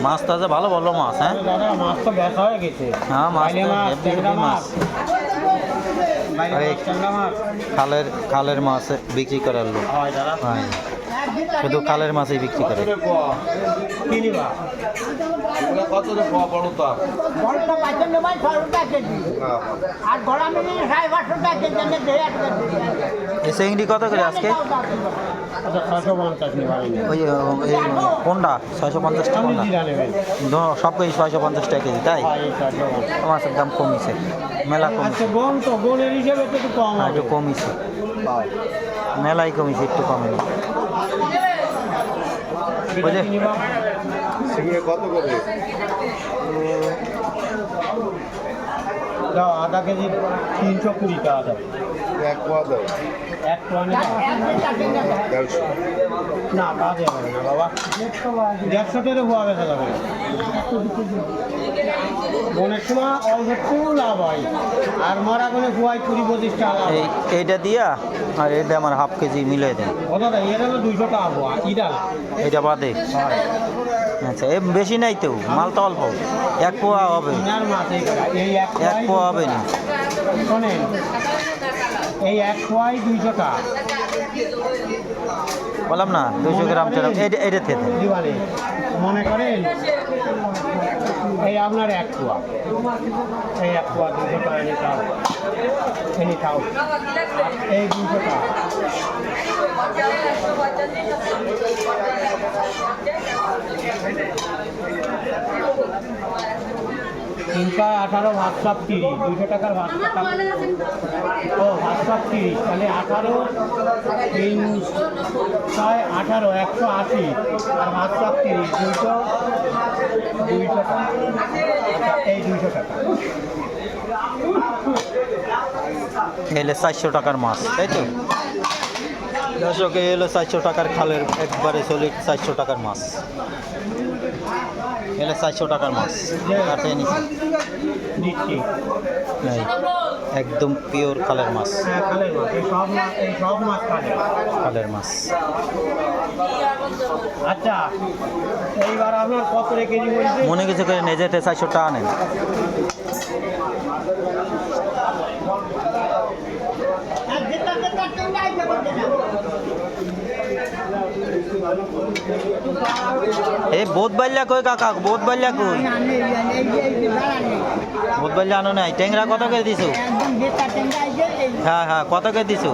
মাছ তো আছে ভালো ভালো মাছ। হ্যাঁ মাছ তো দেখা হয়ে গেছে। হ্যাঁ মাছ মাছ খালের মাছ বিক্রি করার লোক। হ্যাঁ শুধু খালের মাছই বিক্রি করে। চিংড়ি কত করে আজকে? ওই কোনটা 650 টাকা? সব কিছু 650 টাকা কেজি, তাই? মাছের দাম কমিছে, মেলা কমিছে, একটু কমিছে, মেলাই কমিছে, একটু কমেনি। কত করে? আধা কেজি 320 টাকা দাও। এক পোয়া দাও। এক পোয়া না বাদে হবে না বাবা, 150 টাকা হওয়া গেছে যাবে। মনের সময় অল্প লাভ হয়, আর মারা করে হুয়াই 20-25 টাকা। এইটা দিয়া আর এটা আমার হাফ কেজি মিলে দেন। দাদা এটা তো 200 টাকা হওয়া এটা বাদে। আচ্ছা এ বেশি নাই তো, মাল তো অল্প, এক পোয়া হবে। এক পোয়া হবে না, শোনেন এই এক পোয়াই 200 টাকা বললাম না, 200 গ্রাম এটা থেকে দিবানে। মনে করেন এই আপনার এক পোয়া, এই এক পোয়া 200 টাকা এনে খাও, এই 200 টাকা। তিনটা 18 ভাত সব 30, 200 টাকার ভাত ও ভাত সব 30, তাহলে 18 3 6 18 180, আর ভাত সব 30, 200 টাকা। এই 200 টাকা এলে 400 টাকার মাছ, তাই তো দর্শক? এলো 400 টাকার খালের একবারে সলিড 400 টাকার মাছ, এলে 400 টাকার মাছ কাটে নিচ্ছি, একদম পিওর খালের মাছ। খালের মাছ। আচ্ছা এইবার আপনার কত কেজি বলছে? মনে কিছু করে নিয়ে যেতে 400 টাকা নেন। এই বোধ বাল্যা কই কাকা, বোধ বাল্যা কই? বোধ বাল্যা আনো নাই। ট্যাংরা কত করে দিছো? হ্যাঁ হ্যাঁ কত করে দিছো?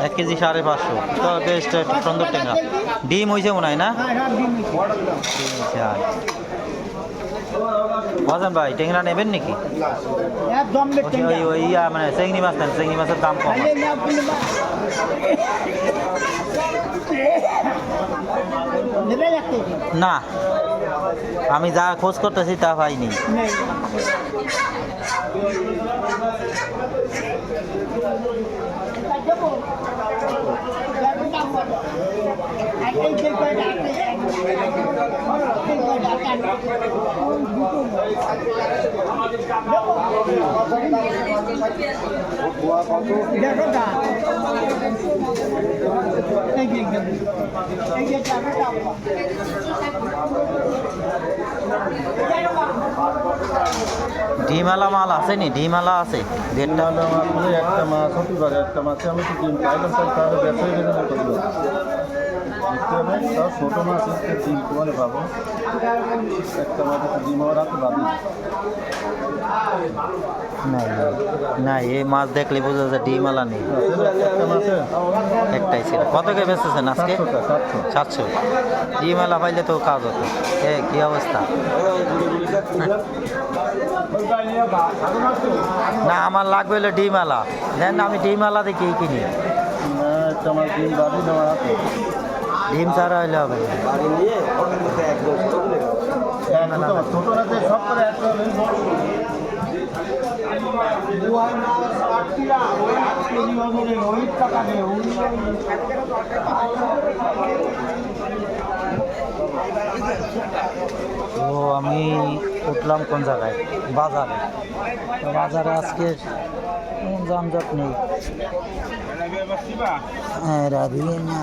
1 কেজি 550। তো বেশ সুন্দর ট্যাংরা। ডিম হয়েছে মনে হয় না? বাজান ভাই ট্যাংরা নেবেন নাকি? ওই মানে চিংড়ি মাছ নেন, চিংড়ি মাছের দাম কম। না আমি যা খোঁজ করতেছি তা পাইনি। ডিমালা মাল আছে নি? ডিমালা আছে দেড়টা মাছ, একটা মাছ হতে পারে, একটা মাছে আমি তো ডিম পাইলাম, তাহলে ব্যবসা হয়ে গেলে দেখতে হবে। তাও ছোটো মাছ এসে ডিম তোমারে পাবো, একটা মাছ ডিম হওয়ার রাখতে পাবি না। এই মাছ দেখলে বোঝা যায় ডিমালা নেই। একটা মাছে একটাই ছিল। কত করে বেচতেছেন আজকে? 700। ডিমালা পাইলে তো কাজ হতো। কি অবস্থা? না আমার লাগবে হলো ডিমালা, দেন আমি ডিমালা দেখি কিনি। একটা মাছ ডিম বাদি দেওয়ার হাতে ডিম ছাড়া হইলে হবে না। ছোটো রাতে সব করে তো আমি উঠলাম কোন জায়গায়? বাজারে। তো বাজারে আজকে জামজাট নেই। হ্যাঁ রাবি না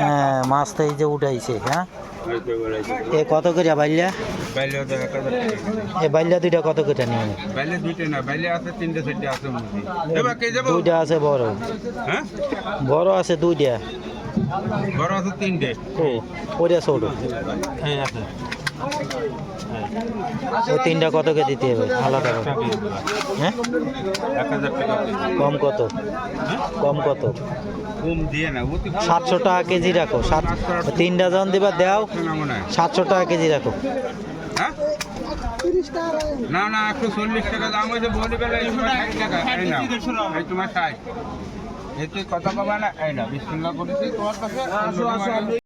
হ্যাঁ মাছ তো এই যে উঠাইছে। হ্যাঁ এ কত করে বাইল্যা? এ বাইল্যা দুইটা কত করে নিয়ে? দুইটা আছে বড়, বড় আছে দুইটা, ওইটা ছোট। ওই তিনটা কত করে দিতে হবে আলাদা? হ্যাঁ কম কত? কম কত? 700 টাকা কেজি রাখো। তিনটা জন দিবা দেও, 700 টাকা কেজি রাখো। না না 140 টাকা দাম হয়েছে বলি বেলা 60 টাকা এই নাও এই তোমার 60 এতে কথা পাবা না এই না বিসমিল্লাহ করেছি তোমার কাছে